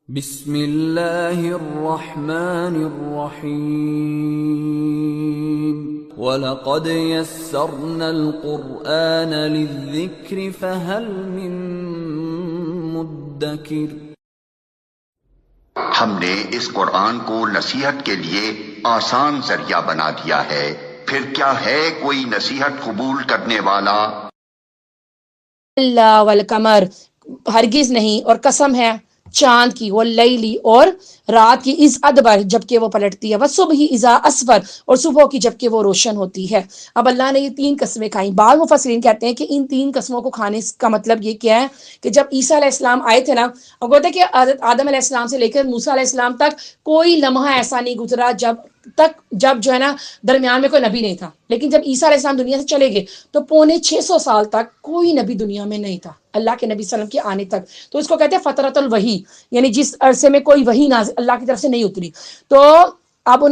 بسم اللہ الرحمن الرحیم وَلَقَدْ يَسَّرْنَا الْقُرْآنَ لِلذِّكْرِ فَهَلْ مِن مُدَّكِرٍ۔ ہم نے اس قرآن کو نصیحت کے لیے آسان ذریعہ بنا دیا ہے، پھر کیا ہے کوئی نصیحت قبول کرنے والا؟ اللہ والقمر، ہرگز نہیں، اور قسم ہے چاند کی، واللیلی، اور رات کی، اذ ادبر، جبکہ وہ پلٹتی ہے، والصبح اذا اسفر، اور صبح کی جبکہ وہ روشن ہوتی ہے۔ اب اللہ نے یہ تین قسمیں کھائیں۔ بعض مفسرین کہتے ہیں کہ ان تین قسموں کو کھانے کا مطلب یہ کیا ہے کہ جب عیسیٰ علیہ السلام آئے تھے نا، اور کہتے ہیں کہ حضرت آدم علیہ السلام سے لے کر موسیٰ علیہ السلام تک کوئی لمحہ ایسا نہیں گزرا جب جو ہے نا درمیان میں کوئی نبی نہیں تھا، لیکن جب عیسیٰ علیہ السلام دنیا سے چلے گئے تو 650 سال تک کوئی نبی دنیا میں نہیں تھا، اللہ کے نبی صلی اللہ علیہ وسلم کے آنے تک۔ تو اس کو کہتے ہیں فترۃ الوحی، یعنی جس عرصے میں کوئی وحی نازل اللہ کی طرف سے نہیں اتری۔ تو اب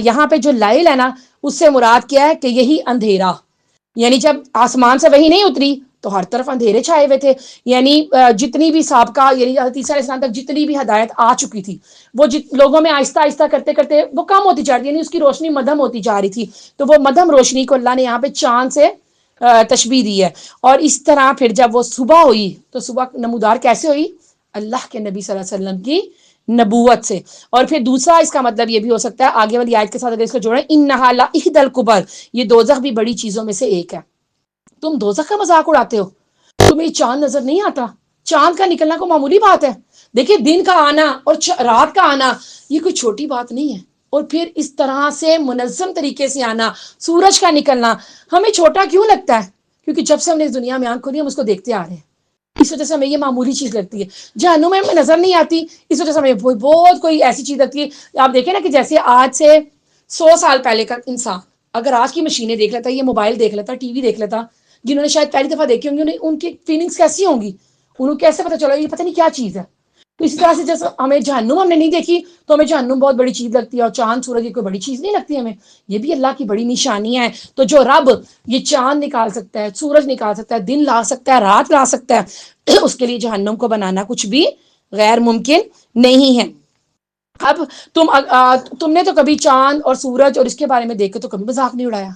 یہاں پہ جو لیل ہے نا، اس سے مراد کیا ہے کہ یہی اندھیرا، یعنی جب آسمان سے وحی نہیں اتری تو ہر طرف اندھیرے چھائے ہوئے تھے، یعنی جتنی بھی سابقہ، یعنی حضرت عیسیٰ علیہ السلام تک جتنی بھی ہدایت آ چکی تھی، وہ لوگوں میں آہستہ آہستہ کرتے کرتے وہ کم ہوتی جا رہی تھی، یعنی اس کی روشنی مدھم ہوتی جا رہی تھی۔ تو وہ مدھم روشنی کو اللہ نے یہاں پہ چاند سے تشبیہ دی ہے۔ اور اس طرح پھر جب وہ صبح ہوئی تو صبح نمودار کیسے ہوئی؟ اللہ کے نبی صلی اللہ علیہ وسلم کی نبوت سے۔ اور پھر دوسرا اس کا مطلب یہ بھی ہو سکتا ہے، آگے والی آیت کے ساتھ اگر اس کو جوڑیں، انہا لاحدی الکبر، یہ دوزخ بھی بڑی چیزوں میں سے ایک ہے۔ تم دوزخ کا مذاق اڑاتے ہو، تمہیں چاند نظر نہیں آتا؟ چاند کا نکلنا کو معمولی بات ہے، دیکھیں دن کا آنا اور رات کا آنا یہ کوئی چھوٹی بات نہیں ہے، اور پھر اس طرح سے منظم طریقے سے آنا، سورج کا نکلنا ہمیں چھوٹا کیوں لگتا ہے؟ کیونکہ جب سے ہم نے اس دنیا میں آنکھ کھولی ہم اس کو دیکھتے آ رہے ہیں، اس وجہ سے ہمیں یہ معمولی چیز لگتی ہے۔ جہنم میں ہمیں نظر نہیں آتی، اس وجہ سے ہمیں بہت کوئی ایسی چیز لگتی ہے۔ آپ دیکھیں نا کہ جیسے آج سے 100 سال پہلے کا انسان اگر آج کی مشینیں دیکھ لیتا، یہ موبائل دیکھ لیتا، ٹی وی دیکھ لیتا، جنہوں نے شاید پہلی دفعہ دیکھی ہوں گی، ان کی فیلنگز کیسی ہوں گی؟ انہوں کیسے پتہ چلا یہ پتہ نہیں کیا چیز ہے؟ تو اسی طرح سے جیسے ہمیں جہنم ہم نے نہیں دیکھی تو ہمیں جہنم بہت بڑی چیز لگتی ہے، اور چاند سورج یہ کوئی بڑی چیز نہیں لگتی ہمیں، یہ بھی اللہ کی بڑی نشانی ہے۔ تو جو رب یہ چاند نکال سکتا ہے، سورج نکال سکتا ہے، دن لا سکتا ہے، رات لا سکتا ہے، اس کے لیے جہنم کو بنانا کچھ بھی غیر ممکن نہیں ہے۔ اب تم نے تو کبھی چاند اور سورج اور اس کے بارے میں دیکھ کے تو کبھی مذاق نہیں اڑایا۔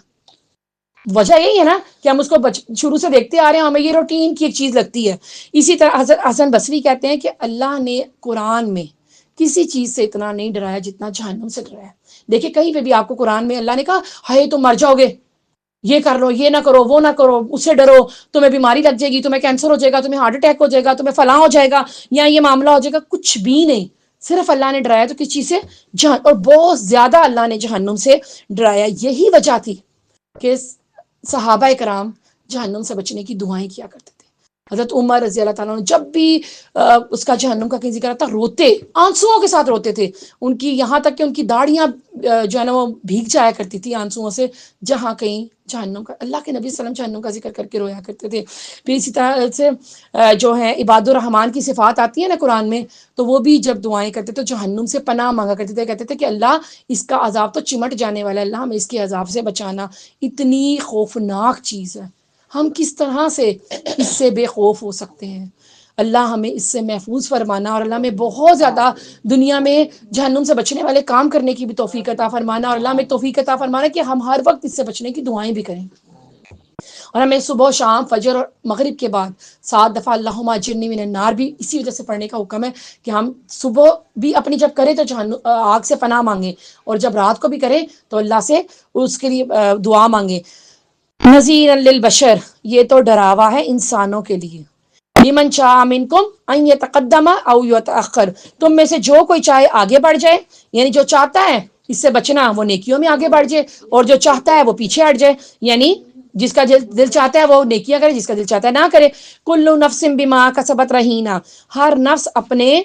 وجہ یہی ہے نا کہ ہم اس کو شروع سے دیکھتے آ رہے ہیں، ہمیں یہ روٹین کی ایک چیز لگتی ہے۔ اسی طرح حضرت حسن بصری کہتے ہیں کہ اللہ نے قرآن میں کسی چیز سے اتنا نہیں ڈرایا جتنا جہنم سے ڈرایا۔ دیکھیں کہیں پہ بھی آپ کو قرآن میں اللہ نے کہا ہائے تم مر جاؤ گے، یہ کر لو، یہ نہ کرو، وہ نہ کرو، اس سے ڈرو، تمہیں بیماری لگ جائے گی، تمہیں کینسر ہو جائے گا، تمہیں ہارٹ اٹیک ہو جائے گا، تمہیں فلاں ہو جائے گا، یا یہ معاملہ ہو جائے گا، کچھ بھی نہیں۔ صرف اللہ نے ڈرایا تو کس چیز سے؟ اور بہت زیادہ اللہ نے جہنم سے ڈرایا۔ یہی وجہ تھی کہ صحابہ کرام جہنم سے بچنے کی دعائیں کیا کرتے تھے۔ حضرت عمر رضی اللہ تعالیٰ عنہ جب بھی اس کا جہنم کا کہیں ذکر آتا روتے، آنسوؤں کے ساتھ روتے تھے، ان کی یہاں تک کہ ان کی داڑیاں جو ہے نا وہ بھیگ جایا کرتی تھی آنسوؤں سے، جہاں کہیں جہنم کا، اللہ کے نبی صلی اللہ علیہ وسلم جہنم کا ذکر کر کے رویا کرتے تھے۔ پھر اسی طرح سے جو ہے عباد الرحمن کی صفات آتی ہے نا قرآن میں، تو وہ بھی جب دعائیں کرتے تو جہنم سے پناہ مانگا کرتے تھے، کہتے تھے کہ اللہ اس کا عذاب تو چمٹ جانے والا ہے، اللہ ہمیں اس کے عذاب سے بچانا۔ اتنی خوفناک چیز ہے، ہم کس طرح سے اس سے بے خوف ہو سکتے ہیں؟ اللہ ہمیں اس سے محفوظ فرمانا، اور اللہ میں بہت زیادہ دنیا میں جہنم سے بچنے والے کام کرنے کی بھی توفیق عطا فرمانا، اور اللہ میں توفیق عطا فرمانا کہ ہم ہر وقت اس سے بچنے کی دعائیں بھی کریں، اور ہمیں صبح شام فجر اور مغرب کے بعد 7 دفعہ اللہم اجرنی من النار بھی اسی وجہ سے پڑھنے کا حکم ہے کہ ہم صبح بھی اپنی جب کریں تو آگ سے پناہ مانگیں، اور جب رات کو بھی کریں تو اللہ سے اس کے لیے دعا مانگیں۔ نذیرا للبشر، یہ تو ڈراوا ہے انسانوں کے لیے، لمن شاء منکم ان یتقدم او یتأخر، تم میں سے جو کوئی چاہے آگے بڑھ جائے، یعنی جو چاہتا ہے اس سے بچنا وہ نیکیوں میں آگے بڑھ جائے، اور جو چاہتا ہے وہ پیچھے ہٹ جائے، یعنی جس کا دل چاہتا ہے وہ نیکیاں کرے، جس کا دل چاہتا ہے نہ کرے۔ کل نفس بما کسبت رہینہ، ہر نفس اپنے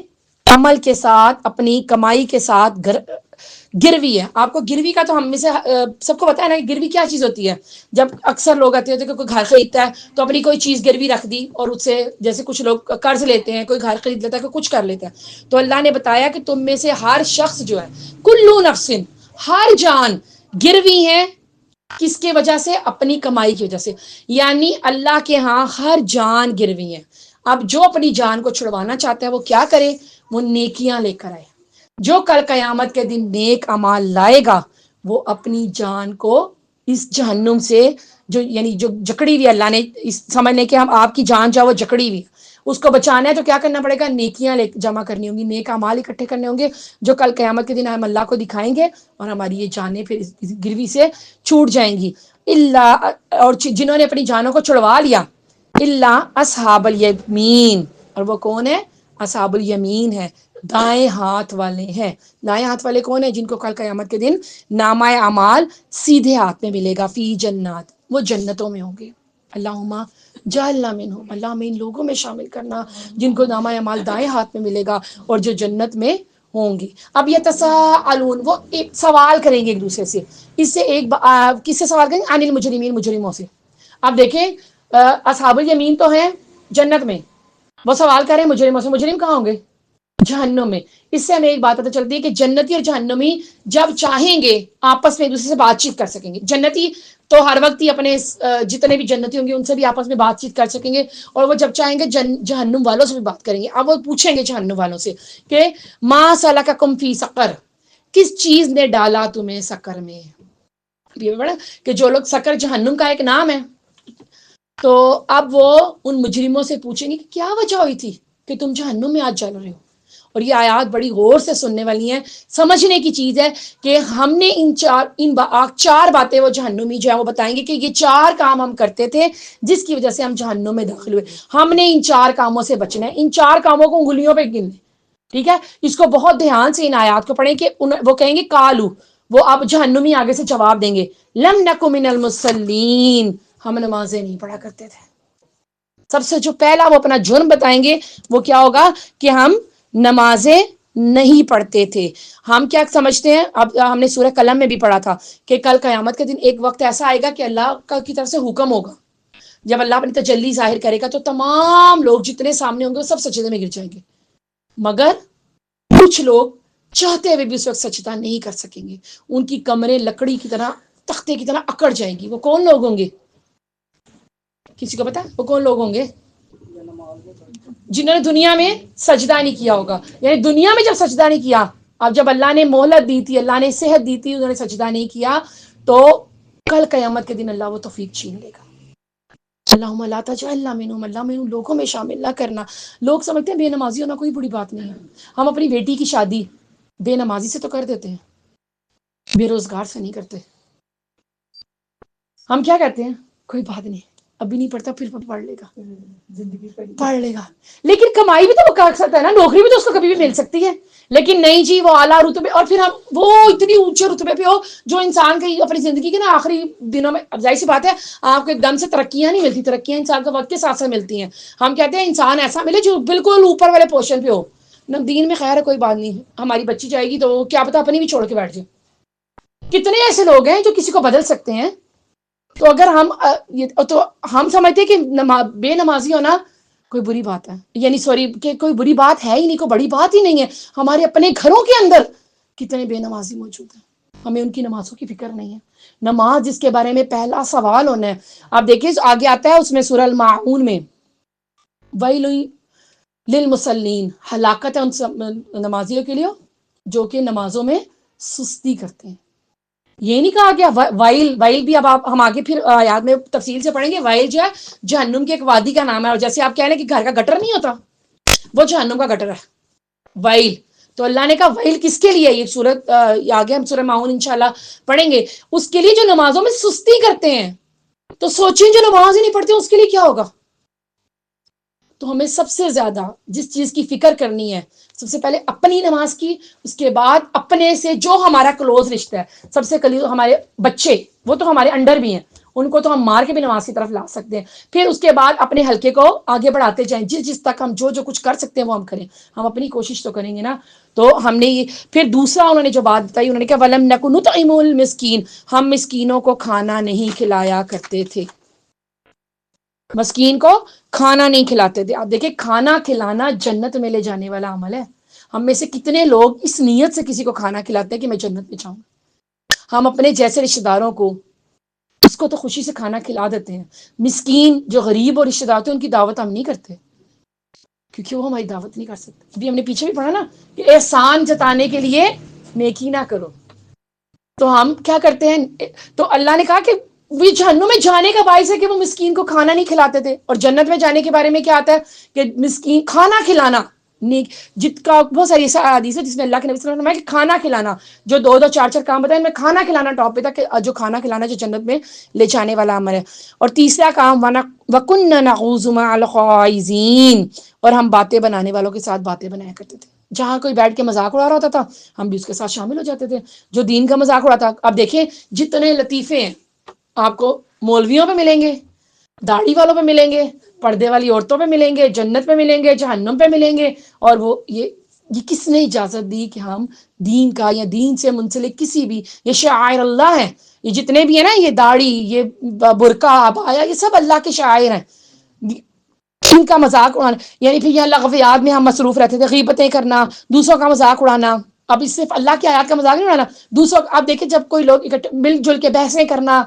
عمل کے ساتھ، اپنی کمائی کے ساتھ گروی ہے۔ آپ کو گروی کا تو ہم میں سے سب کو پتا ہے نا کہ گروی کیا چیز ہوتی ہے۔ جب اکثر لوگ آتے ہوتے ہیں کہ کوئی گھر خریدتا ہے تو اپنی کوئی چیز گروی رکھ دی، اور اس سے جیسے کچھ لوگ قرض لیتے ہیں، کوئی گھر خرید لیتا ہے، کوئی کچھ کر لیتا ہے، تو اللہ نے بتایا کہ تم میں سے ہر شخص جو ہے، کلو نفس، ہر جان گروی ہے، کس کے وجہ سے؟ اپنی کمائی کی وجہ سے، یعنی اللہ کے ہاں ہر جان گروی ہے۔ اب جو اپنی جان کو چھڑوانا چاہتا ہے وہ کیا کرے؟ وہ نیکیاں لے کر آئے. جو کل قیامت کے دن نیک اعمال لائے گا وہ اپنی جان کو اس جہنم سے جو یعنی جو جکڑی ہوئی اللہ نے سمجھ لیں کہ ہم آپ کی جان جو وہ جکڑی ہوئی اس کو بچانا ہے تو کیا کرنا پڑے گا؟ نیکیاں جمع کرنی ہوں گی, نیک اعمال اکٹھے کرنے ہوں گے جو کل قیامت کے دن ہم اللہ کو دکھائیں گے اور ہماری یہ جانیں پھر اس گروی سے چھوٹ جائیں گی. اللہ اور جنہوں نے اپنی جانوں کو چھڑوا لیا اللہ اصحاب الیمین, اور وہ کون ہے؟ اصحاب الیمین ہے, دائیں ہاتھ والے ہیں. دائیں ہاتھ والے کون ہیں؟ جن کو کل قیامت کے دن نامہ اعمال سیدھے ہاتھ میں ملے گا, فی جنات, وہ جنتوں میں ہوں گے. اللہم جعلنا منہم, اللہ ہمیں ان لوگوں میں شامل کرنا جن کو نامہ اعمال دائیں ہاتھ میں ملے گا اور جو جنت میں ہوں گے. اب یہ تساءلون, وہ ایک سوال کریں گے ایک دوسرے سے. اس سے ایک کس سے سوال کریں گے؟ عن المجرمین, مجرموں سے. اب دیکھیں اصحاب الیمین تو ہیں جنت میں, وہ سوال کر رہے ہیں مجرموں سے. مجرم کہاں ہوں گے؟ جہنم میں. اس سے ہمیں ایک بات پتہ چلتی ہے کہ جنتی اور جہنمی جب چاہیں گے آپس میں ایک دوسرے سے بات چیت کر سکیں گے. جنتی تو ہر وقت ہی اپنے جتنے بھی جنتی ہوں گے ان سے بھی آپس میں بات چیت کر سکیں گے, اور وہ جب چاہیں گے جہنم والوں سے بھی بات کریں گے. اب وہ پوچھیں گے جہنم والوں سے کہ ما سلککم فی سقر, کس چیز نے ڈالا تمہیں سقر میں. یہ بڑا کہ جو لوگ سقر جہنم کا ایک نام ہے, تو اب وہ ان مجرموں سے پوچھیں گے کہ کیا وجہ ہوئی تھی کہ تم جہنم میں آج جل رہے ہو. اور یہ آیات بڑی غور سے سننے والی ہیں, سمجھنے کی چیز ہے کہ ہم نے ان چار باتیں وہ جہنمی جو ہے وہ بتائیں گے کہ یہ 4 کام ہم کرتے تھے جس کی وجہ سے ہم جہنم میں داخل ہوئے. ہم نے ان 4 کاموں سے بچنا ہے. ان 4 کاموں کو انگلیوں پہ گن لیں, ٹھیک ہے. اس کو بہت دھیان سے ان آیات کو پڑھیں کہ وہ کہیں گے کالو, وہ اب جہنمی آگے سے جواب دیں گے لم نکو من المصلین, ہم نمازیں نہیں پڑھا کرتے تھے. سب سے جو پہلا وہ اپنا جرم بتائیں گے وہ کیا ہوگا کہ ہم نمازیں نہیں پڑھتے تھے. ہم کیا سمجھتے ہیں؟ اب ہم نے سورہ قلم میں بھی پڑھا تھا کہ کل قیامت کے دن ایک وقت ایسا آئے گا کہ اللہ کی طرف سے حکم ہوگا, جب اللہ اپنی تجلی ظاہر کرے گا تو تمام لوگ جتنے سامنے ہوں گے وہ سب سجدے میں گر جائیں گے, مگر کچھ لوگ چاہتے ہوئے بھی اس وقت سجدہ نہیں کر سکیں گے. ان کی کمریں لکڑی کی طرح, تختے کی طرح اکڑ جائیں گی. وہ کون لوگ ہوں گے؟ کسی کو پتا وہ کون لوگ ہوں گے؟ جنہوں نے دنیا میں سجدہ نہیں کیا ہوگا. یعنی دنیا میں جب سجدہ نہیں کیا, اب جب اللہ نے مہلت دی تھی, اللہ نے صحت دی تھی, انہوں نے سجدہ نہیں کیا, تو کل قیامت کے دن اللہ وہ توفیق چھین لے گا. اللہم لا تجعلنا منہم, اللہ میں ان لوگوں میں شامل نہ کرنا. لوگ سمجھتے ہیں بے نمازی ہونا کوئی بڑی بات نہیں ہے. ہم اپنی بیٹی کی شادی بے نمازی سے تو کر دیتے ہیں, بے روزگار سے نہیں کرتے. ہم کیا کہتے ہیں؟ کوئی بات نہیں, ابھی نہیں پڑھتا پھر پڑھ لے گا, پڑھ لے گا. لیکن کمائی بھی تو وہ کر سکتا ہے نا, نوکری بھی تو اس کو کبھی بھی مل سکتی ہے. لیکن نہیں جی, وہ اعلیٰ رتبے, اور پھر ہم وہ اتنی اونچے رتبے پہ ہو جو انسان کی اپنی زندگی کے نا آخری دنوں میں, اب ظاہر سی بات ہے آپ کو ایک دم سے ترقیاں نہیں ملتی, ترقیاں انسان کو وقت کے ساتھ ساتھ ملتی ہیں. ہم کہتے ہیں انسان ایسا ملے جو بالکل اوپر والے پوزیشن پہ ہو. دین میں خیر ہے, کوئی بات نہیں, ہماری بچی جائے گی تو کیا پتا اپنی بھی چھوڑ کے بیٹھ جائے. کتنے ایسے لوگ ہیں جو کسی کو بدل سکتے ہیں. تو اگر ہم سمجھتے ہیں کہ بے نمازی ہونا کوئی بری بات ہے, یعنی سوری کہ کوئی بری بات ہے ہی نہیں, کوئی بڑی بات ہی نہیں ہے. ہمارے اپنے گھروں کے اندر کتنے بے نمازی موجود ہیں, ہمیں ان کی نمازوں کی فکر نہیں ہے. نماز جس کے بارے میں پہلا سوال ہونا ہے, آپ دیکھیں آگے آتا ہے اس میں سورہ الماعون میں, ویل للمصلین, ہلاکت ہے ان نمازیوں کے لیے جو کہ نمازوں میں سستی کرتے ہیں. یہ نہیں کہا گیا وائل بھی, اب ہم آگے پھر آیات میں تفصیل سے پڑھیں گے. وائل جو ہے جہنم کے ایک وادی کا نام ہے, اور جیسے آپ کہہ رہے ہیں کہ گھر کا گٹر نہیں ہوتا, وہ جہنم کا گٹر ہے وائل. تو اللہ نے کہا وائل کس کے لیے؟ یہ سورت آگے ہم سورہ ماؤن انشاءاللہ پڑھیں گے, اس کے لیے جو نمازوں میں سستی کرتے ہیں. تو سوچیں جو نماز ہی نہیں پڑھتے اس کے لیے کیا ہوگا. تو ہمیں سب سے زیادہ جس چیز کی فکر کرنی ہے, سب سے پہلے اپنی نماز کی, اس کے بعد اپنے سے جو ہمارا کلوز رشتہ ہے, سب سے کلوز ہمارے بچے, وہ تو ہمارے انڈر بھی ہیں, ان کو تو ہم مار کے بھی نماز کی طرف لا سکتے ہیں. پھر اس کے بعد اپنے حلقے کو آگے بڑھاتے جائیں, جس تک ہم جو کچھ کر سکتے ہیں وہ ہم کریں. ہم اپنی کوشش تو کریں گے نا. تو ہم نے یہ پھر دوسرا انہوں نے جو بات بتائی, انہوں نے کہا وَلَمْ نَكُ نُطْعِمُ الْمِسْكِينَ, ہم مسکینوں کو کھانا نہیں کھلایا کرتے تھے. مسکین کو کھانا نہیں کھلاتے تھے. آپ دیکھیں کھانا کھلانا جنت میں لے جانے والا عمل ہے. ہم میں سے کتنے لوگ اس نیت سے کسی کو کھانا کھلاتے ہیں کہ میں جنت میں جاؤں. ہم اپنے جیسے رشتہ داروں کو, اس کو تو خوشی سے کھانا کھلا دیتے ہیں. مسکین جو غریب اور رشتہ دار ہوتے ہیں ان کی دعوت ہم نہیں کرتے, کیونکہ وہ ہماری دعوت نہیں کر سکتے. ابھی ہم نے پیچھے بھی پڑھا نا کہ احسان جتانے کے لیے نیکی نہ کرو. تو ہم کیا کرتے ہیں؟ تو اللہ نے کہا کہ وہ جہنم میں جانے کا باعث ہے کہ وہ مسکین کو کھانا نہیں کھلاتے تھے. اور جنت میں جانے کے بارے میں کیا آتا ہے کہ مسکین کھانا کھلانا نیک جت کا بہت ساری حدیث ہے جس میں اللہ کے نبی صلی اللہ علیہ وسلم کہ کھانا کھلانا جو 2 4 کام بتائے ان میں کھانا کھلانا ٹاپ پہ تھا کہ جو کھانا کھلانا جو جنت میں لے جانے والا عمل ہے. اور تیسرا کام وَكُنَّا نَعُوذُ مَعَ الْخَائِضِينَ، اور ہم باتیں بنانے والوں کے ساتھ باتیں بنایا کرتے تھے. جہاں کوئی بیٹھ کے مذاق اڑا رہا ہوتا تھا ہم بھی اس کے ساتھ شامل ہو جاتے تھے. جو دین کا مذاق اڑاتا، اب دیکھیں جتنے لطیفے ہیں آپ کو مولویوں پہ ملیں گے، داڑھی والوں پہ ملیں گے، پردے والی عورتوں پہ ملیں گے، جنت پہ ملیں گے، جہنم پہ ملیں گے. اور وہ یہ کس نے اجازت دی کہ ہم دین کا یا دین سے منسلک کسی بھی یہ شعائر اللہ ہیں، یہ جتنے بھی ہیں نا، یہ داڑھی، یہ برقع، عبایا، یہ سب اللہ کے شعائر ہیں، ان کا مذاق اڑانا. یعنی پھر یہاں لغویات میں ہم مصروف رہتے تھے، غیبتیں کرنا، دوسروں کا مذاق اڑانا. اب اس صرف اللہ کی آیات کا مذاق نہیں اڑانا، دوسروں آپ دیکھیں جب کوئی لوگ مل جل کے بحثیں کرنا،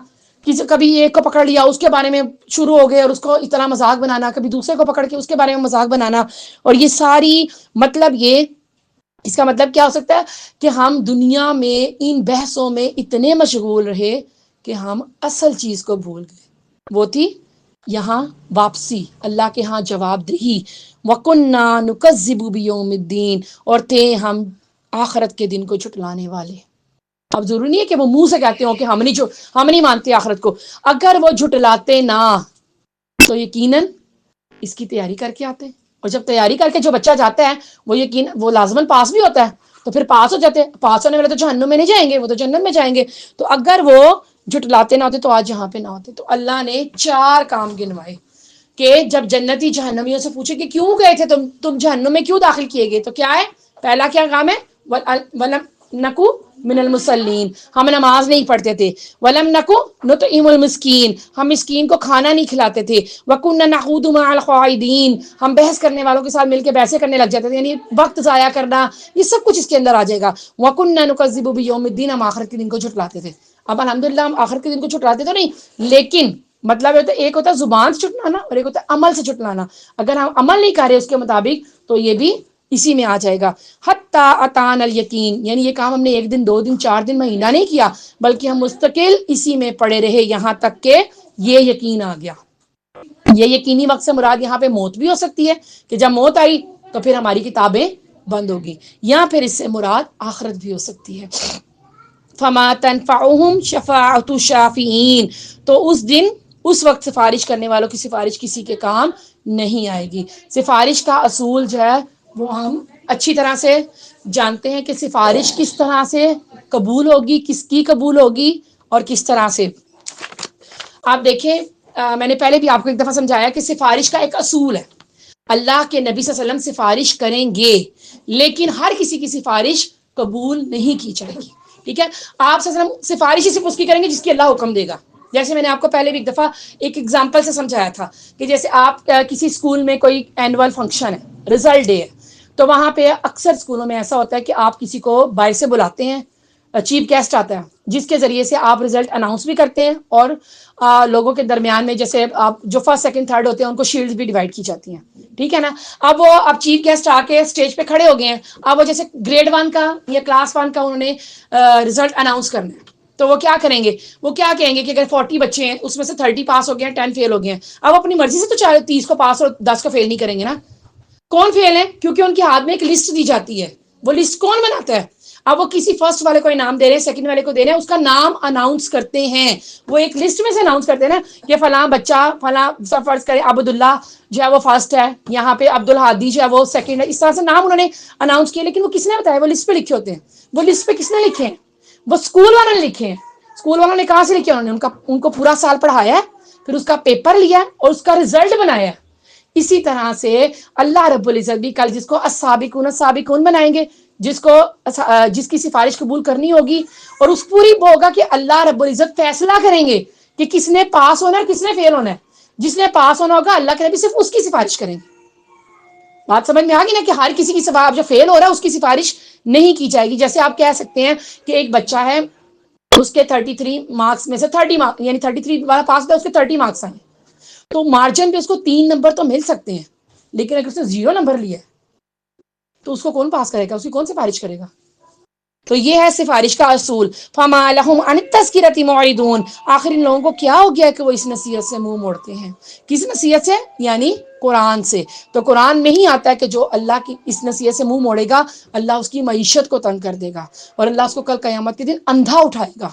کبھی ایک کو پکڑ لیا اس کے بارے میں شروع ہو گئے اور اس کو اتنا مذاق بنانا، کبھی دوسرے کو پکڑ کے اس کے بارے میں مذاق بنانا. اور یہ ساری مطلب اس کا مطلب کیا ہو سکتا ہے کہ ہم دنیا میں ان بحثوں میں اتنے مشغول رہے کہ ہم اصل چیز کو بھول گئے. وہ تھی یہاں واپسی، اللہ کے ہاں جواب دہی. وَكُنَّا نُكَذِّبُ بِيَوْمِ الدِّينِ، اور تھے ہم آخرت کے دن کو جھٹلانے والے. اب ضروری نہیں ہے کہ وہ منہ سے کہتے ہوں کہ ہم نہیں مانتے آخرت کو. اگر وہ جھٹلاتے نہ تو یقیناً اس کی تیاری کر کے آتے. اور جب تیاری کر کے جو بچہ جاتا ہے وہ لازماً پاس بھی ہوتا ہے، تو پھر پاس ہو جاتے. پاس ہونے والے تو جہنم میں نہیں جائیں گے، وہ تو جنت میں جائیں گے. تو اگر وہ جھٹلاتے نہ ہوتے تو آج یہاں پہ نہ ہوتے. تو اللہ نے 4 کام گنوائے کہ جب جنتی جہنمیوں سے پوچھے کہ کیوں گئے تھے تم جہنم میں کیوں داخل کیے گئے، تو کیا ہے؟ پہلا کیا کام ہے؟ وَلَمْ نَكُ مِنَ الْمُصَلِّينَ، ہم نماز نہیں پڑھتے تھے. وَلَمْ نَكُ نُطْعِمُ الْمِسْكِينَ، ہم مسکین کو کھانا نہیں کھلاتے تھے. وَكُنَّا نَخُوضُ مَعَ الْخَائِضِينَ، ہم بحث کرنے والوں کے ساتھ مل کے بحثیں کرنے لگ جاتے تھے، یعنی وقت ضائع کرنا، یہ سب کچھ اس کے اندر آ جائے گا. وَكُنَّا نُكَذِّبُ بِيَوْمِ الدِّينِ، ہم آخرت کے دن کو جھٹلاتے تھے. اب الحمدللہ ہم آخرت کے دن کو جھٹلاتے تو نہیں، لیکن مطلب ہے تو ایک ہوتا ہے زبان سے جھٹلانا اور ایک ہوتا ہے عمل سے جھٹلانا. اگر ہم عمل نہیں کر رہے اس کے مطابق تو یہ بھی اسی میں آ جائے گا. حتی اتانا الیقین، یعنی یہ کام ہم نے 1 دن 2 دن 4 دن مہینہ نہیں کیا، بلکہ ہم مستقل اسی میں پڑے رہے یہاں تک کہ یہ یقین آ گیا. یہ یقینی وقت سے مراد یہاں پہ موت بھی ہو سکتی ہے کہ جب موت آئی تو پھر ہماری کتابیں بند ہوگی، یا پھر اس سے مراد آخرت بھی ہو سکتی ہے. فما تنفعهم شفاعۃ الشافعین، تو اس وقت سفارش کرنے والوں کی سفارش کسی کے کام نہیں آئے گی. سفارش کا اصول جو ہے وہ ہم اچھی طرح سے جانتے ہیں کہ سفارش کس طرح سے قبول ہوگی، کس کی قبول ہوگی اور کس طرح سے. آپ دیکھیں میں نے پہلے بھی آپ کو ایک دفعہ سمجھایا کہ سفارش کا ایک اصول ہے، اللہ کے نبی صلی اللہ علیہ وسلم سفارش کریں گے لیکن ہر کسی کی سفارش قبول نہیں کی جائے گی. ٹھیک ہے، آپ صلی اللہ علیہ وسلم سفارش ہی صرف اس کی کریں گے جس کی اللہ حکم دے گا. جیسے میں نے آپ کو پہلے بھی ایک دفعہ ایک ایگزامپل سے سمجھایا تھا کہ جیسے آپ کسی اسکول میں کوئی اینول فنکشن ہے، رزلٹ ڈے ہے، تو وہاں پہ اکثر اسکولوں میں ایسا ہوتا ہے کہ آپ کسی کو باہر سے بلاتے ہیں، چیف گیسٹ آتا ہے جس کے ذریعے سے آپ رزلٹ اناؤنس بھی کرتے ہیں، اور لوگوں کے درمیان میں جیسے آپ جو فرسٹ سیکنڈ تھرڈ ہوتے ہیں ان کو شیلڈز بھی ڈیوائڈ کی جاتی ہیں. ٹھیک ہے نا. اب چیف گیسٹ آ کے اسٹیج پہ کھڑے ہو گئے ہیں، اب وہ جیسے گریڈ 1 کا یا کلاس 1 کا انہوں نے رزلٹ اناؤنس کرنا ہے، تو وہ کیا کریں گے؟ وہ کیا کہیں گے کہ اگر 40 بچے ہیں اس میں سے 30 پاس ہو گئے ہیں، 10 فیل ہو گئے ہیں. اب اپنی مرضی سے تو چاہے 30 کو پاس اور 10 کو فیل نہیں کریں گے نا. کون فیل ہے؟ کیونکہ ان کے ہاتھ میں ایک لسٹ دی جاتی ہے. وہ لسٹ کون بناتا ہے؟ اب وہ کسی فرسٹ والے کو انعام دے رہے ہیں، سیکنڈ والے کو دے رہے ہیں، اس کا نام اناؤنس کرتے ہیں. وہ ایک لسٹ میں سے اناؤنس کرتے ہیں نا کہ فلاں بچہ فلاں فرض کرے عبداللہ جو ہے وہ فرسٹ ہے، یہاں پہ عبد الحادی جو ہے وہ سیکنڈ ہے. اس طرح سے نام انہوں نے اناؤنس کیے، لیکن وہ کس نے بتایا؟ وہ لسٹ پہ لکھے ہوتے ہیں. وہ لسٹ پہ کس نے لکھے ہیں؟ وہ اسکول والوں نے لکھے ہیں. اسکول والوں نے کہاں سے لکھے؟ انہوں نے ان کو پورا سال پڑھایا ہے، پھر اس کا پیپر لیا اور اس کا رزلٹ بنایا ہے. اسی طرح سے اللہ رب العزت بھی کل جس کو السابقون السابقون بنائیں گے، جس کی سفارش قبول کرنی ہوگی، اور اس پوری ہوگا کہ اللہ رب العزت فیصلہ کریں گے کہ کس نے پاس ہونا ہے کس نے فیل ہونا ہے. جس نے پاس ہونا ہوگا اللہ کے نبی صرف اس کی سفارش کریں گے. بات سمجھ میں آ گئی نا کہ ہر کسی کی سفارش، جو فیل ہو رہا ہے اس کی سفارش نہیں کی جائے گی. جیسے آپ کہہ سکتے ہیں کہ ایک بچہ ہے، اس کے 33 مارکس میں سے 30 مارکس، یعنی 33 والا پاس ہوتا ہے، اس کے 30 مارکس آئے، تو مارجن پہ اس کو 3 نمبر تو مل سکتے ہیں، لیکن اگر اس نے 0 نمبر لیا ہے تو اس کو کون پاس کرے گا، اس کی کون سفارش کرے گا؟ تو یہ ہے سفارش کا اصول. فما لهم عن التذکرۃ معرضون، آخر ان لوگوں کو کیا ہو گیا کہ وہ اس نصیحت سے منہ موڑتے ہیں. کس نصیحت سے؟ یعنی قرآن سے. تو قرآن میں ہی آتا ہے کہ جو اللہ کی اس نصیحت سے منہ موڑے گا اللہ اس کی معیشت کو تنگ کر دے گا اور اللہ اس کو کل قیامت کے دن اندھا اٹھائے گا.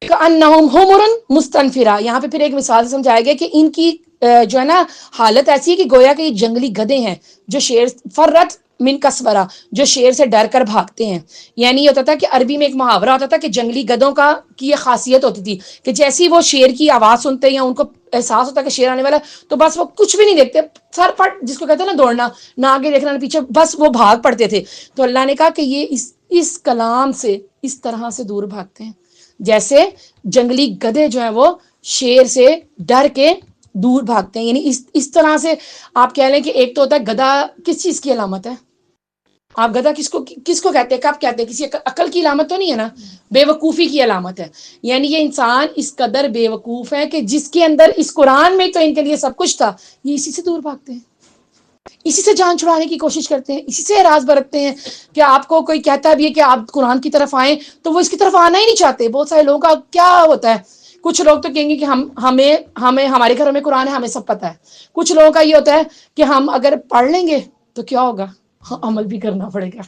کأنہم حمر مستنفرہ، یہاں پہ پھر ایک مثال سے سمجھایا گیا کہ ان کی جو ہے نا حالت ایسی ہے کہ گویا کہ یہ جنگلی گدھے ہیں جو شیر، فرت من کسورہ، جو شیر سے ڈر کر بھاگتے ہیں. یعنی یہ ہوتا تھا کہ عربی میں ایک محاورہ ہوتا تھا کہ جنگلی گدھوں کا کی یہ خاصیت ہوتی تھی کہ جیسی وہ شیر کی آواز سنتے یا ان کو احساس ہوتا کہ شیر آنے والا تو بس وہ کچھ بھی نہیں دیکھتے، سر پٹ جس کو کہتے ہیں نا دوڑنا، نہ آگے دیکھنا نہ پیچھے، بس وہ بھاگ پڑتے تھے. تو اللہ نے کہا کہ یہ اس کلام سے اس طرح سے دور بھاگتے ہیں جیسے جنگلی گدھے جو ہیں وہ شیر سے ڈر کے دور بھاگتے ہیں. یعنی اس طرح سے آپ کہہ لیں کہ ایک تو ہوتا ہے گدھا کس چیز کی علامت ہے؟ آپ گدھا کس کو کہتے ہیں، کب کہتے ہیں؟ کسی عقل کی علامت تو نہیں ہے نا، بے وقوفی کی علامت ہے. یعنی یہ انسان اس قدر بے وقوف ہے کہ جس کے اندر اس قرآن میں تو ان کے لیے سب کچھ تھا، یہ اسی سے دور بھاگتے ہیں، اسی سے جان چھڑانے کی کوشش کرتے ہیں، اسی سے اعراض برتتے ہیں. کہ آپ کو کوئی کہتا بھی ہے کہ آپ قرآن کی طرف آئیں تو وہ اس کی طرف آنا ہی نہیں چاہتے. بہت سارے لوگوں کا کیا ہوتا ہے، کچھ لوگ تو کہیں گے کہ ہمیں ہمارے گھروں میں قرآن ہے، ہمیں سب پتہ ہے. کچھ لوگوں کا یہ ہوتا ہے کہ ہم اگر پڑھ لیں گے تو کیا ہوگا، عمل بھی کرنا پڑے گا.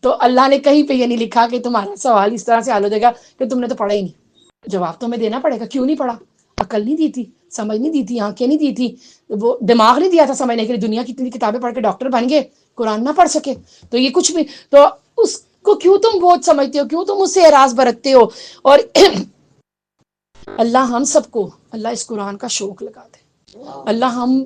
تو اللہ نے کہیں پہ یہ نہیں لکھا کہ تمہارا سوال اس طرح سے حل ہو جائے گا کہ تم نے تو پڑھا ہی نہیں. جواب تو ہمیں دینا پڑے گا، کیوں نہیں پڑھا؟ عقل نہیں دی تھی، سمجھ نہیں دی تھی، آنکھیں نہیں دی تھی، وہ دماغ نہیں دیا تھا سمجھنے کے لیے. دنیا کی اتنی کتابیں پڑھ کے ڈاکٹر بن گئے، قرآن نہ پڑھ سکے. تو یہ کچھ بھی، تو اس کو کیوں تم بہت سمجھتے ہو، کیوں تم اس سے اعراض برتتے ہو؟ اور اللہ ہم سب کو، اللہ اس قرآن کا شوق لگا دے، اللہ ہم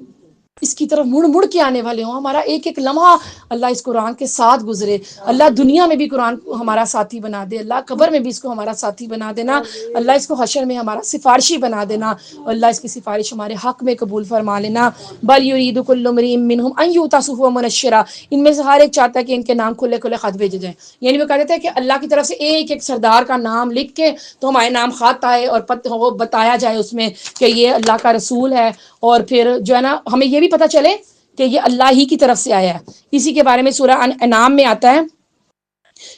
اس کی طرف مڑ مڑ کے آنے والے ہوں، ہمارا ایک ایک لمحہ اللہ اس قرآن کے ساتھ گزرے. اللہ دنیا میں بھی قرآن کو ہمارا ساتھی بنا دے، اللہ قبر میں بھی اس کو ہمارا ساتھی بنا دینا، اللہ اس کو حشر میں ہمارا سفارشی بنا دینا، اللہ اس کی سفارش ہمارے حق میں قبول فرما لینا. بل یرید کل امرئ منہم ان یؤتى صحفا منشرا، ان میں سے ہر ایک چاہتا ہے کہ ان کے نام کھلے کھلے خط بھیجے جائیں. یعنی وہ کہتے تھے کہ اللہ کی طرف سے ایک ایک سردار کا نام لکھ کے تو ہمارے نام خط آئے اور وہ بتایا جائے اس میں کہ یہ اللہ کا رسول ہے، اور پھر جو ہے نا ہمیں یہ بھی پتہ چلے کہ یہ اللہ ہی کی طرف سے آیا ہے. اسی کے بارے میں سورہ انعام میں آتا ہے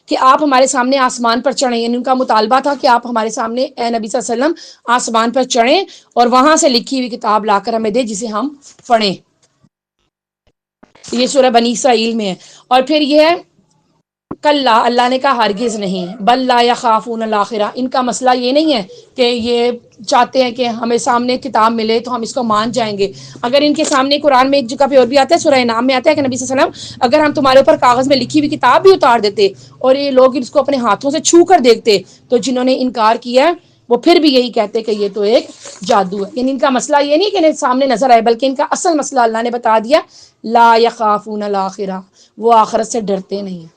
کہ آپ ہمارے سامنے آسمان پر چڑھیں. یعنی ان کا مطالبہ تھا کہ آپ ہمارے سامنے اے نبی صلی اللہ علیہ وسلم آسمان پر چڑھیں اور وہاں سے لکھی ہوئی کتاب لا کر ہمیں دے جسے ہم پڑھیں. یہ سورہ بنی اسرائیل میں ہے. اور پھر یہ ہے کلا، اللہ نے کہا ہرگز نہیں، بل لا یخافون الاخرہ، ان کا مسئلہ یہ نہیں ہے کہ یہ چاہتے ہیں کہ ہمیں سامنے کتاب ملے تو ہم اس کو مان جائیں گے. اگر ان کے سامنے قرآن میں ایک جگہ پہ اور بھی آتا ہے، سورہ انعام میں آتا ہے کہ نبی صلی اللہ علیہ وسلم اگر ہم تمہارے اوپر کاغذ میں لکھی ہوئی کتاب بھی اتار دیتے اور یہ لوگ اس کو اپنے ہاتھوں سے چھو کر دیکھتے تو جنہوں نے انکار کیا وہ پھر بھی یہی کہتے کہ یہ تو ایک جادو ہے. یعنی ان کا مسئلہ یہ نہیں کہ انہیں سامنے نظر آئے، بلکہ ان کا اصل مسئلہ اللہ نے بتا دیا، لا یخافون الاخرہ، وہ آخرت سے ڈرتے نہیں ہیں.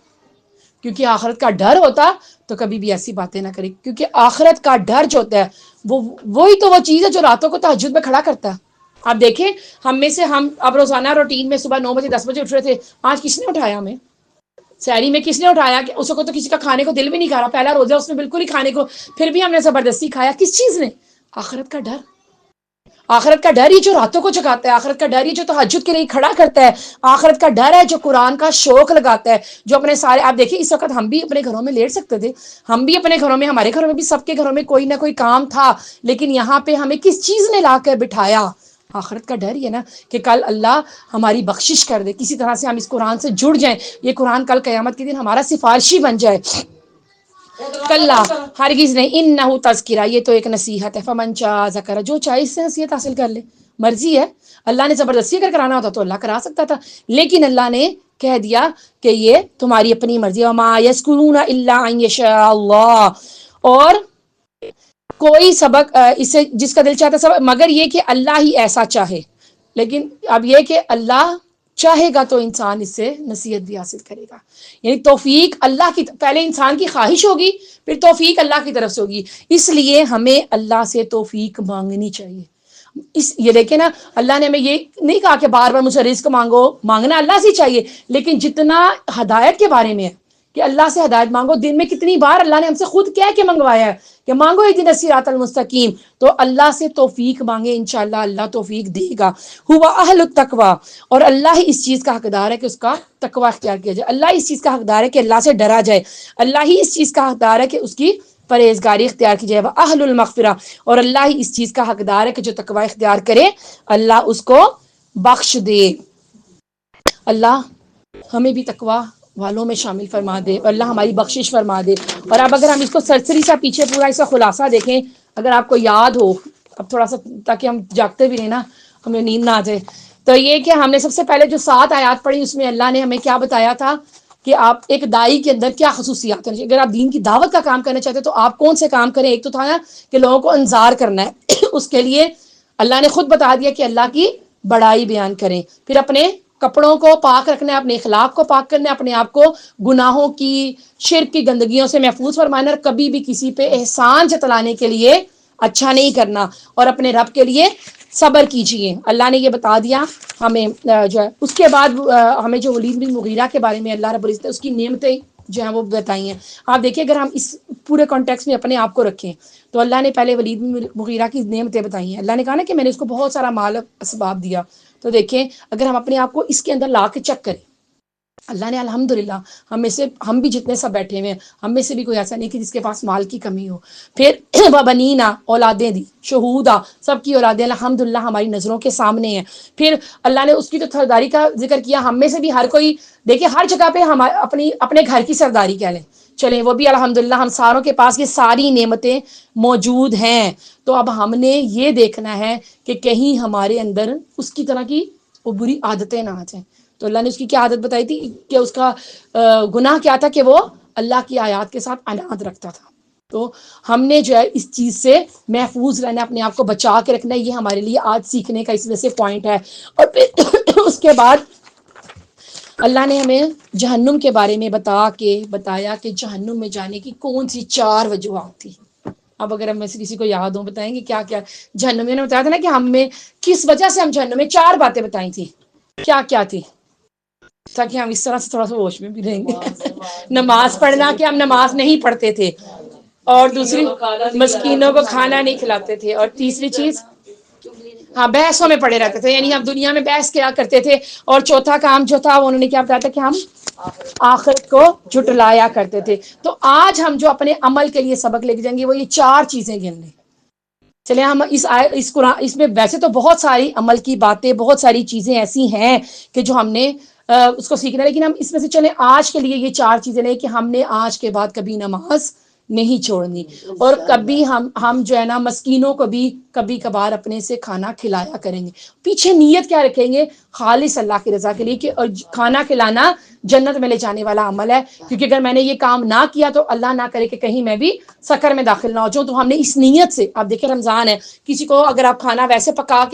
کیونکہ آخرت کا ڈر ہوتا تو کبھی بھی ایسی باتیں نہ کرے. کیونکہ آخرت کا ڈر جو ہوتا ہے وہی تو وہ چیز ہے جو راتوں کو تہجد میں کھڑا کرتا ہے. آپ دیکھیں ہم میں سے ہم اب روزانہ روٹین میں صبح 9 بجے 10 بجے اٹھ رہے تھے، آج کس نے اٹھایا ہمیں؟ سحری میں کس نے اٹھایا؟ کہ اس کو تو کسی کا کھانے کو دل بھی نہیں کر رہا، پہلا روزہ اس میں بالکل ہی کھانے کو، پھر بھی ہم نے زبردستی کھایا. کس چیز نے؟ آخرت کا ڈر. آخرت کا ڈر ہی جو راتوں کو جگاتا ہے، آخرت کا ڈر ہی جو تہجد کے لیے کھڑا کرتا ہے، آخرت کا ڈر ہے جو قرآن کا شوق لگاتا ہے، جو اپنے سارے، آپ دیکھیں اس وقت ہم بھی اپنے گھروں میں لیٹ سکتے تھے، ہم بھی اپنے گھروں میں، ہمارے گھروں میں بھی سب کے گھروں میں کوئی نہ کوئی کام تھا، لیکن یہاں پہ ہمیں کس چیز نے لا کر بٹھایا؟ آخرت کا ڈر یہ نا کہ کل اللہ ہماری بخشش کر دے، کسی طرح سے ہم اس قرآن سے جڑ جائیں، یہ قرآن کل قیامت کے دن ہمارا سفارشی بن جائے. کلا، ہرگز نہیں، انہ تذکرہ، یہ تو ایک نصیحت ہے. فمن شاء ذکر، جو چاہے اس سے نصیحت حاصل کر لے، مرضی ہے. اللہ نے زبردستی اگر کرانا ہوتا تو اللہ کرا سکتا تھا، لیکن اللہ نے کہہ دیا کہ یہ تمہاری اپنی مرضی. وما یذکرون الا ان یشاء اللہ، اور کوئی سبق اسے جس کا دل چاہتا ہے سبق، مگر یہ کہ اللہ ہی ایسا چاہے. لیکن اب یہ کہ اللہ چاہے گا تو انسان اس سے نصیحت بھی حاصل کرے گا. یعنی توفیق اللہ کی، پہلے انسان کی خواہش ہوگی پھر توفیق اللہ کی طرف سے ہوگی. اس لیے ہمیں اللہ سے توفیق مانگنی چاہیے. یہ دیکھیں نا، اللہ نے ہمیں یہ نہیں کہا کہ بار بار مجھ سے رزق مانگو، مانگنا اللہ سے چاہیے، لیکن جتنا ہدایت کے بارے میں ہے کہ اللہ سے ہدایت مانگو. دن میں کتنی بار اللہ نے ہم سے خود کہہ کے منگوایا ہے کہ مانگو اہدنا الصراط المستقیم. تو اللہ سے توفیق مانگے, انشاءاللہ اللہ توفیق دے گا. ہوا اہل التقوی, اور اللہ ہی اس چیز کا حقدار ہے کہ اس کا تقوی اختیار کیا جائے. اللہ ہی اس چیز کا حقدار ہے کہ اللہ سے ڈرا جائے. اللہ ہی اس چیز کا حقدار ہے کہ اس کی پرہیزگاری اختیار کی جائے. اہل المغفرہ, اور اللہ ہی اس چیز کا حقدار ہے کہ جو تقوی اختیار کرے اللہ اس کو بخش دے. اللہ ہمیں بھی تقوی والوں میں شامل فرما دے, اور اللہ ہماری بخشش فرما دے. اور اب اگر ہم اس کو سرسری سا پیچھے پورا اس کا خلاصہ دیکھیں, اگر آپ کو یاد ہو, اب تھوڑا سا تاکہ ہم جاگتے بھی رہیں نا, ہمیں نیند نہ آ جائے, تو یہ کہ ہم نے سب سے پہلے جو 7 آیات پڑھی اس میں اللہ نے ہمیں کیا بتایا تھا کہ آپ ایک دائی کے اندر کیا خصوصیات ہیں. اگر آپ دین کی دعوت کا کام کرنا چاہتے ہیں تو آپ کون سے کام کریں. ایک تو تھا نا کہ لوگوں کو انذار کرنا ہے, اس کے لیے اللہ نے خود بتا دیا کہ اللہ کی بڑائی بیان کریں. پھر اپنے کپڑوں کو پاک رکھنا ہے, اپنے اخلاق کو پاک کرنا ہے, اپنے آپ کو گناہوں کی, شرک کی گندگیوں سے محفوظ فرمانا, اور کبھی بھی کسی پہ احسان جتلانے کے لیے اچھا نہیں کرنا, اور اپنے رب کے لیے صبر کیجیے. اللہ نے یہ بتا دیا ہمیں جو ہے. اس کے بعد ہمیں جو ولید بن مغیرہ کے بارے میں اللہ رب العزت اس کی نعمتیں جو ہیں وہ بتائی ہیں. آپ دیکھیں اگر ہم اس پورے کانٹیکس میں اپنے آپ کو رکھیں تو اللہ نے پہلے ولید بن مغیرہ کی نعمتیں بتائی ہیں. اللہ نے کہا نا کہ میں نے اس کو بہت سارا مال اسباب دیا. تو دیکھیں اگر ہم اپنے آپ کو اس کے اندر لا کے چیک کریں, اللہ نے الحمدللہ ہم بھی جتنے سب بیٹھے ہوئے ہیں, ہم میں سے بھی کوئی ایسا نہیں کہ جس کے پاس مال کی کمی ہو. پھر وبنینا, اولادیں دی, شہودا, سب کی اولادیں الحمدللہ ہماری نظروں کے سامنے ہیں. پھر اللہ نے اس کی تو سرداری کا ذکر کیا. ہم میں سے بھی ہر کوئی دیکھیں ہر جگہ پہ ہم اپنے گھر کی سرداری کہہ لیں, چلیں وہ بھی الحمدللہ ہم ساروں کے پاس یہ ساری نعمتیں موجود ہیں. تو اب ہم نے یہ دیکھنا ہے کہ کہیں ہمارے اندر اس کی طرح کی وہ بری عادتیں نہ آ جائیں. تو اللہ نے اس کی کیا عادت بتائی تھی کہ اس کا گناہ کیا تھا کہ وہ اللہ کی آیات کے ساتھ عناد رکھتا تھا. تو ہم نے جو ہے اس چیز سے محفوظ رہنا, اپنے آپ کو بچا کے رکھنا. یہ ہمارے لیے آج سیکھنے کا اس وجہ سے پوائنٹ ہے. اور پھر اس کے بعد اللہ نے ہمیں جہنم کے بارے میں بتایا کہ جہنم میں جانے کی کون سی 4 وجوہات تھی. اب اگر ہم میں سے کسی کو یاد ہو بتائیں گے کیا کیا جہنم میں نے بتایا تھا نا کہ ہم میں کس وجہ سے ہم جہنم میں 4 باتیں بتائی تھی. کیا کیا تھی تاکہ ہم اس طرح سے تھوڑا سا ہوش میں بھی رہیں گے. نماز پڑھنا کہ ہم نماز نہیں پڑھتے تھے, اور دوسری مسکینوں کو کھانا نہیں کھلاتے تھے, اور تیسری چیز ہاں بحثوں میں پڑے رہتے تھے, یعنی ہم دنیا میں بحث کیا کرتے تھے. اور چوتھا کام جو تھا انہوں نے کیا بتایا تھا کہ ہم آخرت کو جھٹلایا کرتے تھے. تو آج ہم جو اپنے عمل کے لیے سبق لے کے جائیں گے وہ یہ 4 چیزیں گن لیں. چلیں ہم اس قرآن اس میں ویسے تو بہت ساری عمل کی باتیں, بہت ساری چیزیں ایسی ہیں کہ جو ہم نے اس کو سیکھنا ہے, لیکن ہم اس میں سے چلیں آج کے لیے یہ 4 چیزیں لیں کہ ہم نے آج کے بعد کبھی نماز نہیں چھوڑنی, اور کبھی ہم جو ہے نا مسکینوں کو بھی کبھی کبھار اپنے سے کھانا کھلایا کریں گے. پیچھے نیت کیا رکھیں گے, خالص اللہ کی رضا کے لیے, کہ کھانا کھلانا جنت میں لے جانے والا عمل ہے. کیونکہ اگر میں نے یہ کام نہ کیا تو اللہ نہ کرے کہ کہیں میں بھی سکر میں داخل نہ ہو جاؤں. تو ہم نے اس نیت سے, آپ دیکھیں رمضان ہے, کسی کو اگر آپ کھانا ویسے پکا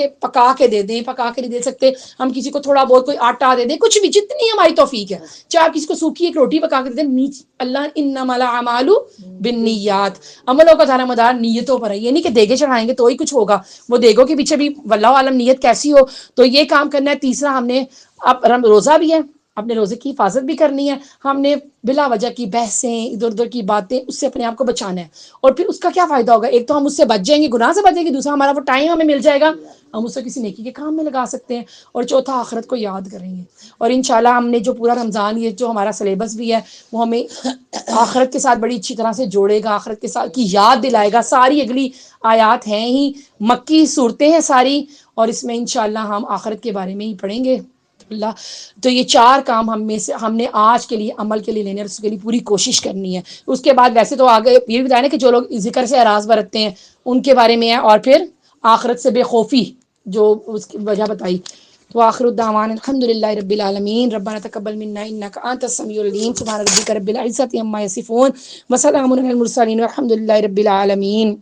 کے دے دیں, پکا کے نہیں دے سکتے, ہم کسی کو تھوڑا بہت کوئی آٹا دے دیں, کچھ بھی جتنی ہماری توفیق ہے, چاہے آپ کسی کو سوکھی ایک روٹی پکا کے دے دیں. اللہ انما الاعمال بالنیات, عملوں کا دار مدار نیتوں پر ہے. یہ نہیں کہ دیگے چڑھائیں گے تو ہی کچھ ہوگا, وہ دیگوں کے پیچھے بھی واللہ عالم نیت کیسی ہو. تو یہ کام کرنا ہے. تیسرا ہم نے اب روزہ بھی ہے, اپنے روزے کی حفاظت بھی کرنی ہے. ہم نے بلا وجہ کی بحثیں, ادھر ادھر کی باتیں, اس سے اپنے آپ کو بچانا ہے. اور پھر اس کا کیا فائدہ ہوگا, ایک تو ہم اس سے بچ جائیں گے, گناہ سے بچ جائیں گے, دوسرا ہمارا وہ ٹائم ہمیں مل جائے گا, ہم اسے کسی نیکی کے کام میں لگا سکتے ہیں, اور چوتھا آخرت کو یاد کریں گے. اور انشاءاللہ ہم نے جو پورا رمضان, یہ جو ہمارا سلیبس بھی ہے وہ ہمیں آخرت کے ساتھ بڑی اچھی طرح سے جوڑے گا, آخرت کے ساتھ کی یاد دلائے گا. ساری اگلی آیات ہیں ہی مکی صورتیں ہیں ساری, اور اس میں انشاءاللہ ہم آخرت کے بارے میں ہی پڑھیں گے. اللہ تو یہ 4 کام ہم نے آج کے لیے عمل کے لیے لینے, اور اس کے لیے پوری کوشش کرنی ہے. اس کے بعد ویسے تو آگے یہ بھی بتایا نا کہ جو لوگ ذکر سے اعراض برتتے ہیں ان کے بارے میں ہے, اور پھر آخرت سے بے خوفی جو اس کی وجہ بتائی. تو آخر الدعوان الحمدللہ رب العالمین. ربنا تقبل منا انک انت السمیع العلیم. سبحان ربک رب العزۃ عما یصفون وسلام علی المرسلین والحمد للہ رب العالمین.